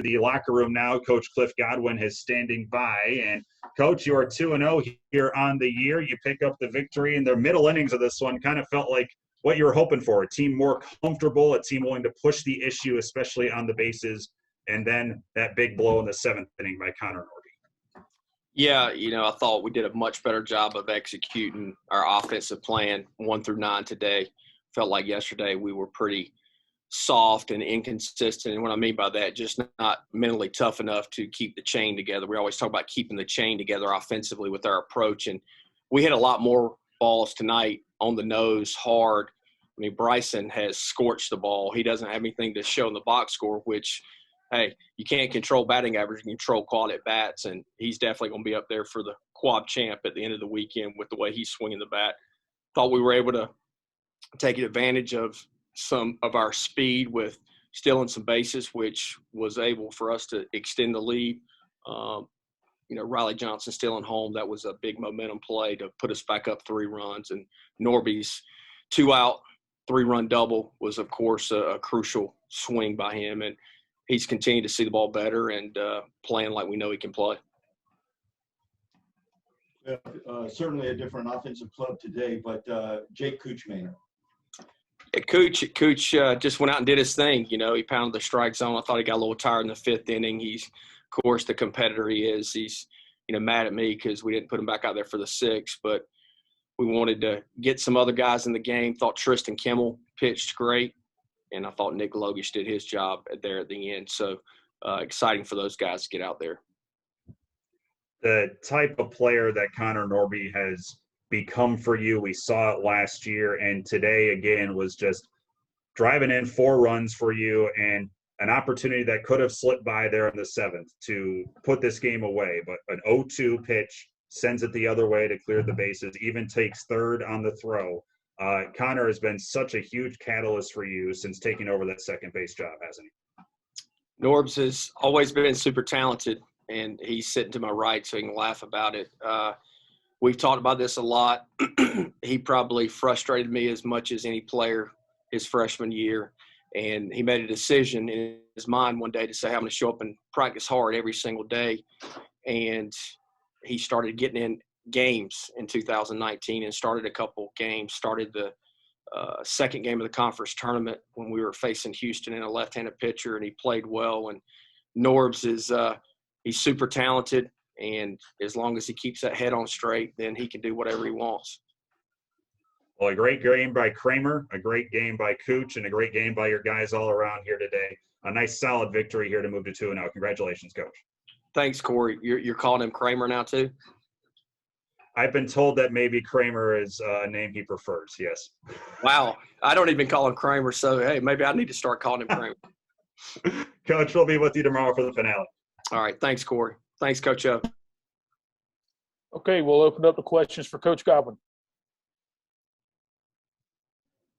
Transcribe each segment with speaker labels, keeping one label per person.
Speaker 1: the locker room now. Coach Cliff Godwin is standing by. And, Coach, you are 2-0 here on the year. You pick up the victory in the middle innings of this one. Kind of felt like what you were hoping for, a team more comfortable, a team willing to push the issue, especially on the bases, and then that big blow in the 7th inning by Connor Norby.
Speaker 2: Yeah, I thought we did a much better job of executing our offensive plan 1 through 9 today. Felt like yesterday we were pretty soft and inconsistent. And what I mean by that, just not mentally tough enough to keep the chain together. We always talk about keeping the chain together offensively with our approach. And we hit a lot more balls tonight on the nose, hard. I mean, Bryson has scorched the ball. He doesn't have anything to show in the box score, which, hey, you can't control batting average. You can control quality at bats, and he's definitely going to be up there for the quad champ at the end of the weekend with the way he's swinging the bat. Thought we were able to take advantage of some of our speed with stealing some bases, which was able for us to extend the lead. Riley Johnson stealing home, that was a big momentum play to put us back up 3 runs. And Norby's 2-out, 3-run double was, of course, a crucial swing by him. And he's continued to see the ball better and playing like we know he can play.
Speaker 3: Certainly a different offensive club today, but Jake Kuchmaner.
Speaker 2: Yeah, Cooch just went out and did his thing. He pounded the strike zone. I thought he got a little tired in the 5th inning. He's, of course, the competitor he is. He's, mad at me because we didn't put him back out there for the 6th, but we wanted to get some other guys in the game. Thought Tristan Kimmel pitched great, and I thought Nick Logish did his job there at the end. So exciting for those guys to get out there.
Speaker 1: The type of player that Connor Norby has become for you, we saw it last year, and today again was just driving in 4 runs for you and an opportunity that could have slipped by there in the 7th to put this game away. But an 0-2 pitch sends it the other way to clear the bases, even takes 3rd on the throw. Connor has been such a huge catalyst for you since taking over that second base job, hasn't he?
Speaker 2: Norbs has always been super talented, and he's sitting to my right so he can laugh about it. We've talked about this a lot. He probably frustrated me as much as any player his freshman year. And he made a decision in his mind one day to say, I'm going to show up and practice hard every single day. And he started getting in games in 2019 and started a couple games, started the second game of the conference tournament when we were facing Houston in a left-handed pitcher, and he played well. And Norbs is he's super talented, and as long as he keeps that head on straight, then he can do whatever he wants.
Speaker 1: Well, a great game by Kramer, a great game by Cooch, and a great game by your guys all around here today. A nice, solid victory here to move to 2-0. Congratulations, Coach.
Speaker 2: Thanks, Corey. You're calling him Kramer now, too?
Speaker 1: I've been told that maybe Kramer is a name he prefers, yes.
Speaker 2: Wow. I don't even call him Kramer, so, hey, maybe I need to start calling him Kramer.
Speaker 1: Coach, we'll be with you tomorrow for the finale.
Speaker 2: All right. Thanks, Corey. Thanks, Coach O.
Speaker 4: Okay, we'll open up the questions for Coach Godwin.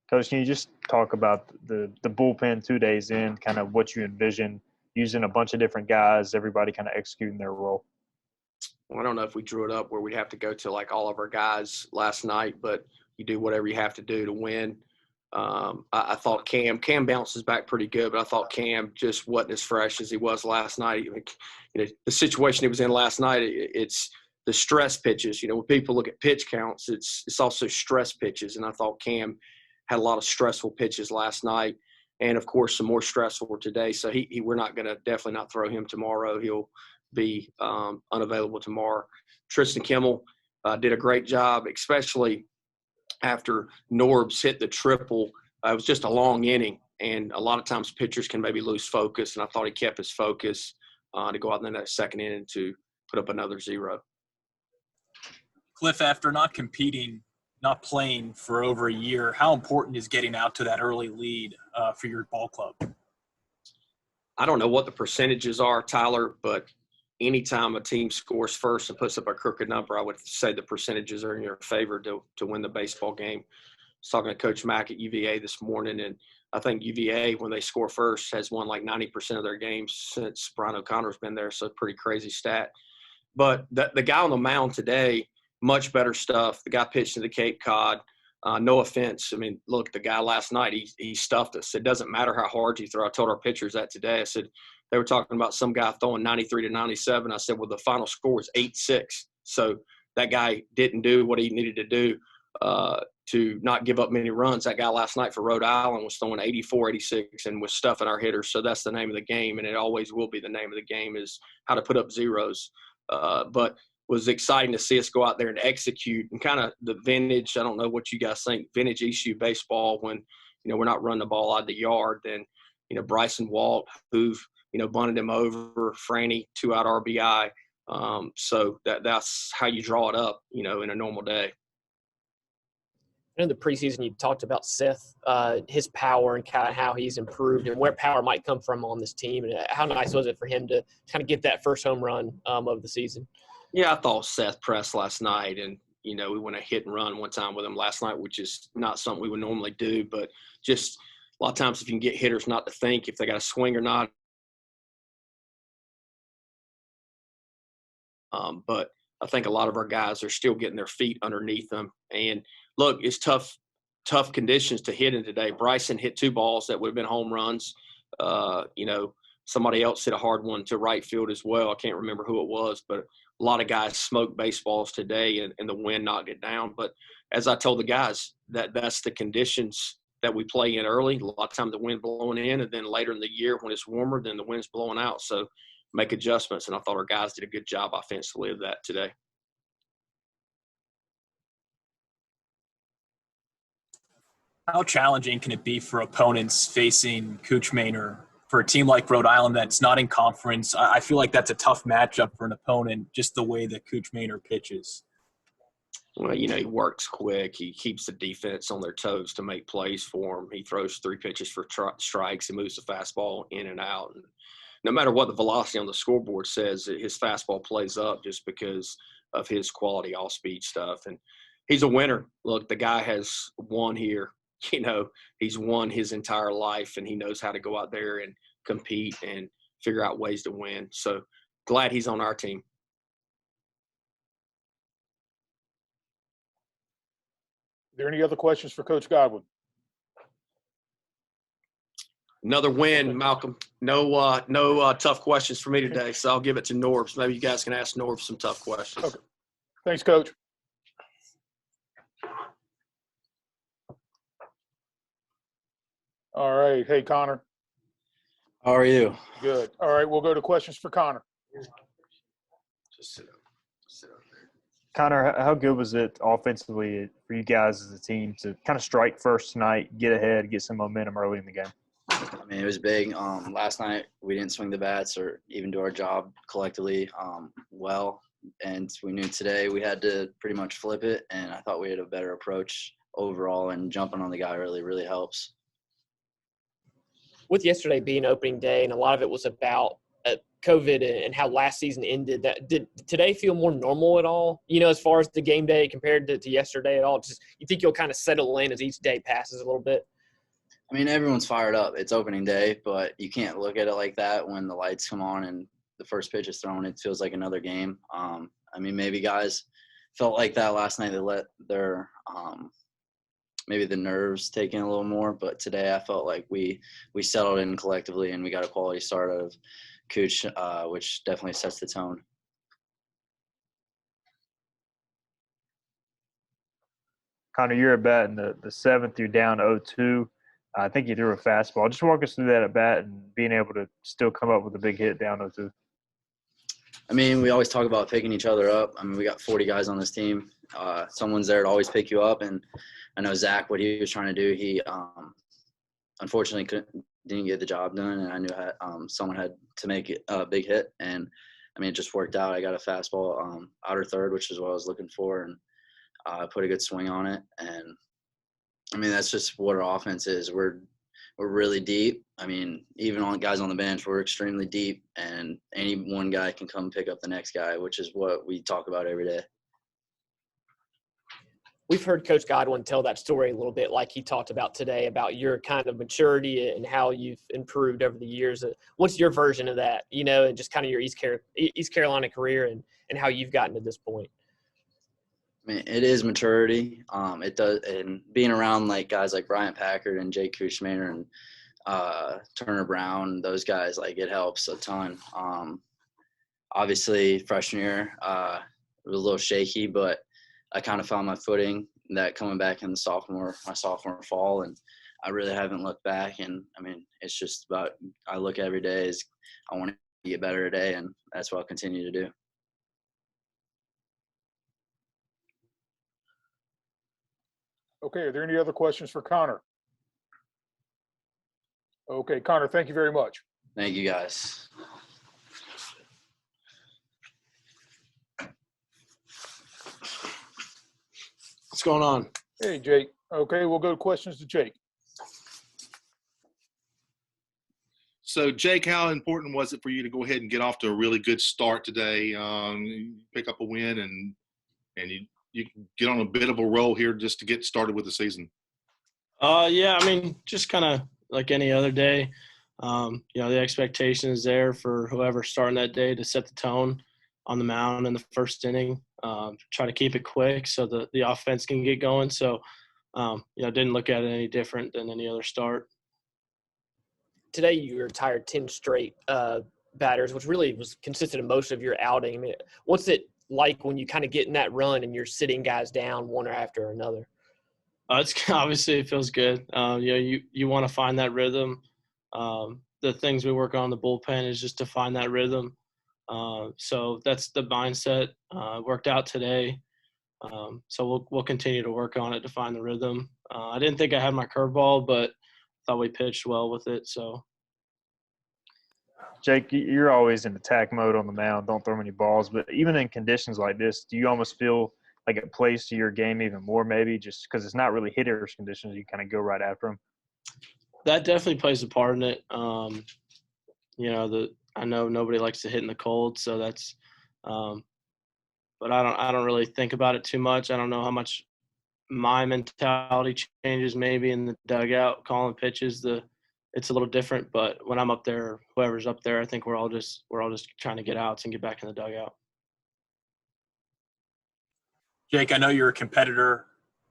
Speaker 5: Coach, can you just talk about the bullpen 2 days in, kind of what you envision using a bunch of different guys, everybody kind of executing their role?
Speaker 2: Well, I don't know if we drew it up where we'd have to go to like all of our guys last night, but you do whatever you have to do to win. I thought Cam bounces back pretty good, but I thought Cam just wasn't as fresh as he was last night. The situation he was in last night, it's the stress pitches. When people look at pitch counts, it's also stress pitches, and I thought Cam had a lot of stressful pitches last night, and of course some more stressful today. So we're not going to definitely not throw him tomorrow. He'll be unavailable tomorrow. Tristan Kimmel did a great job, especially after Norbs hit the triple. It was just a long inning, and a lot of times pitchers can maybe lose focus, and I thought he kept his focus to go out in that second inning to put up another 0.
Speaker 6: Cliff, after not competing, not playing for over a year, how important is getting out to that early lead for your ball club?
Speaker 2: I don't know what the percentages are, Tyler, but anytime a team scores first and puts up a crooked number, I would say the percentages are in your favor to win the baseball game. I was talking to Coach Mack at UVA this morning, and I think UVA, when they score first, has won like 90% of their games since Brian O'Connor's been there, so pretty crazy stat. But the guy on the mound today, much better stuff. The guy pitched to the Cape Cod. No offense. I mean, look, the guy last night, he stuffed us. It doesn't matter how hard you throw. I told our pitchers that today. I said, they were talking about some guy throwing 93 to 97. I said, well, the final score was 8-6. So that guy didn't do what he needed to do to not give up many runs. That guy last night for Rhode Island was throwing 84, 86 and was stuffing our hitters. So that's the name of the game, and it always will be the name of the game, is how to put up zeros. But was exciting to see us go out there and execute and kind of the vintage, I don't know what you guys think, vintage ECU baseball when, we're not running the ball out of the yard. Then, Bryson Walt, who've, bunted him over, Franny, 2-out RBI. So that's how you draw it up, in a normal day.
Speaker 7: In the preseason, you talked about Seth, his power and kind of how he's improved and where power might come from on this team. And how nice was it for him to kind of get that first home run of the season? Yeah,
Speaker 2: I thought Seth pressed last night, and, we went a hit and run one time with him last night, which is not something we would normally do. But just a lot of times if you can get hitters not to think if they got a swing or not. But I think a lot of our guys are still getting their feet underneath them. And, look, it's tough conditions to hit in today. Bryson hit 2 balls that would have been home runs. Somebody else hit a hard one to right field as well. I can't remember who it was, but a lot of guys smoked baseballs today, and the wind knocked it down. But as I told the guys, that's the conditions that we play in early. A lot of times the wind blowing in, and then later in the year when it's warmer, then the wind's blowing out. So make adjustments, and I thought our guys did a good job offensively of that today.
Speaker 6: How challenging can it be for opponents facing Kuchmaner? For a team like Rhode Island that's not in conference, I feel like that's a tough matchup for an opponent, just the way that Kuchmaner pitches.
Speaker 2: Well, he works quick. He keeps the defense on their toes to make plays for him. He throws 3 pitches for strikes. He moves the fastball in and out. And no matter what the velocity on the scoreboard says, his fastball plays up just because of his quality off-speed stuff. And he's a winner. Look, the guy has won here. He's won his entire life, and he knows how to go out there and compete and figure out ways to win. So glad he's on our team.
Speaker 4: Are there any other questions for Coach Godwin?
Speaker 2: Another win, Malcolm. No tough questions for me today, so I'll give it to Norb. Maybe you guys can ask Norb some tough questions.
Speaker 4: Okay. Thanks, Coach. All right. Hey, Connor.
Speaker 8: How are you?
Speaker 4: Good. All right. We'll go to questions for Connor.
Speaker 2: Just sit up.
Speaker 5: Connor, how good was it offensively for you guys as a team to kind of strike first tonight, get ahead, get some momentum early in the game?
Speaker 8: I mean, it was big. Last night we didn't swing the bats or even do our job collectively well, and we knew today we had to pretty much flip it, and I thought we had a better approach overall, and jumping on the guy really helps.
Speaker 7: With yesterday being opening day, and a lot of it was about COVID and how last season ended, did today feel more normal at all, as far as the game day compared to yesterday at all? Just, you think you'll kind of settle in as each day passes a little bit?
Speaker 8: I mean, everyone's fired up. It's opening day, but you can't look at it like that when the lights come on and the first pitch is thrown. It feels like another game. I mean, maybe guys felt like that last night. They let their maybe the nerves take in a little more, but today I felt like we settled in collectively and we got a quality start out of Kuch, which definitely sets the tone.
Speaker 5: Connor, you're at bat in the 7th. You're down 0-2. I think you threw a fastball. Just walk us through that at bat and being able to still come up with a big hit down 0-2.
Speaker 8: I mean, we always talk about picking each other up. I mean, we got 40 guys on this team. Someone's there to always pick you up. And I know Zach, what he was trying to do, he unfortunately didn't get the job done. And I knew someone had to make a big hit. And, I mean, it just worked out. I got a fastball outer third, which is what I was looking for. And I put a good swing on it. And, I mean, that's just what our offense is. We're really deep. I mean, even on guys on the bench, we're extremely deep, and any one guy can come pick up the next guy, which is what we talk about every day.
Speaker 7: We've heard Coach Godwin tell that story a little bit like he talked about today about your kind of maturity and how you've improved over the years. What's your version of that, and just kind of your East Carolina career and how you've gotten to this point?
Speaker 8: I mean, it is maturity. It does, and being around like guys like Bryant Packard and Jake Kuchmaner and Turner Brown, those guys, like it helps a ton. Obviously freshman year, it was a little shaky, but I kind of found my footing that coming back in my sophomore fall, and I really haven't looked back. And I mean, it's just about, I look every day as I want to get better today, and that's what I'll continue to do.
Speaker 4: Okay, are there any other questions for Connor? Okay, Connor, thank you very much.
Speaker 8: Thank you guys.
Speaker 2: What's going on?
Speaker 4: Hey, Jake. Okay, we'll go to questions to Jake.
Speaker 9: So, Jake, how important was it for you to go ahead and get off to a really good start today? Pick up a win and you get on a bit of a roll here just to get started with the season.
Speaker 2: Yeah, I mean, just kind of like any other day. The expectation is there for whoever's starting that day to set the tone on the mound in the first inning. Try to keep it quick so the offense can get going. So, didn't look at it any different than any other start.
Speaker 7: Today you retired 10 straight batters, which really was consistent of most of your outing. I mean, what's it like when you kind of get in that run and you're sitting guys down one after another?
Speaker 2: It's obviously it feels good. You want to find that rhythm. The things we work on in the bullpen is just to find that rhythm. So that's the mindset. Worked out today. So we'll continue to work on it to find the rhythm. I didn't think I had my curveball, but thought we pitched well with it. So,
Speaker 5: Jake, you're always in attack mode on the mound. Don't throw many balls. But even in conditions like this, do you almost feel like it plays to your game even more, maybe just because it's not really hitters conditions? You kind of go right after them.
Speaker 2: That definitely plays a part in it. I know nobody likes to hit in the cold, so that's. But I don't really think about it too much. I don't know how much my mentality changes maybe in the dugout calling pitches. It's a little different, but when I'm up there, whoever's up there, I think we're all just trying to get outs and get back in the dugout.
Speaker 6: Jake, I know you're a competitor.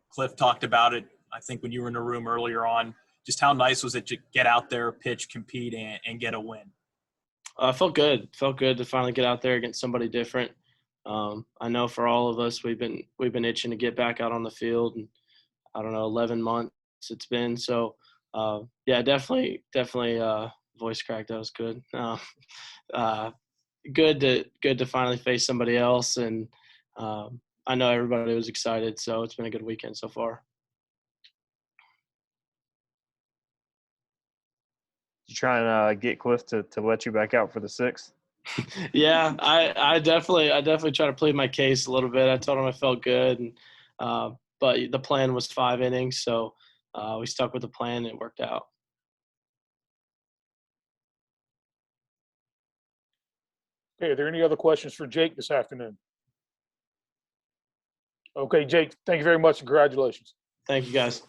Speaker 6: Cliff talked about it, I think, when you were in the room earlier on. Just how nice was it to get out there, pitch, compete, and get a win?
Speaker 2: Felt good. Felt good to finally get out there against somebody different. I know for all of us, we've been itching to get back out on the field, and I don't know, 11 months it's been. So, definitely, voice crack. That was good. Good to finally face somebody else, and I know everybody was excited. So it's been a good weekend so far.
Speaker 5: You try and get Cliff to let you back out for the 6th?
Speaker 2: Yeah, I definitely try to plead my case a little bit. I told him I felt good, and but the plan was 5 innings, so we stuck with the plan and it worked out.
Speaker 4: Okay, are there any other questions for Jake this afternoon? Okay, Jake, thank you very much and congratulations.
Speaker 2: Thank you, guys.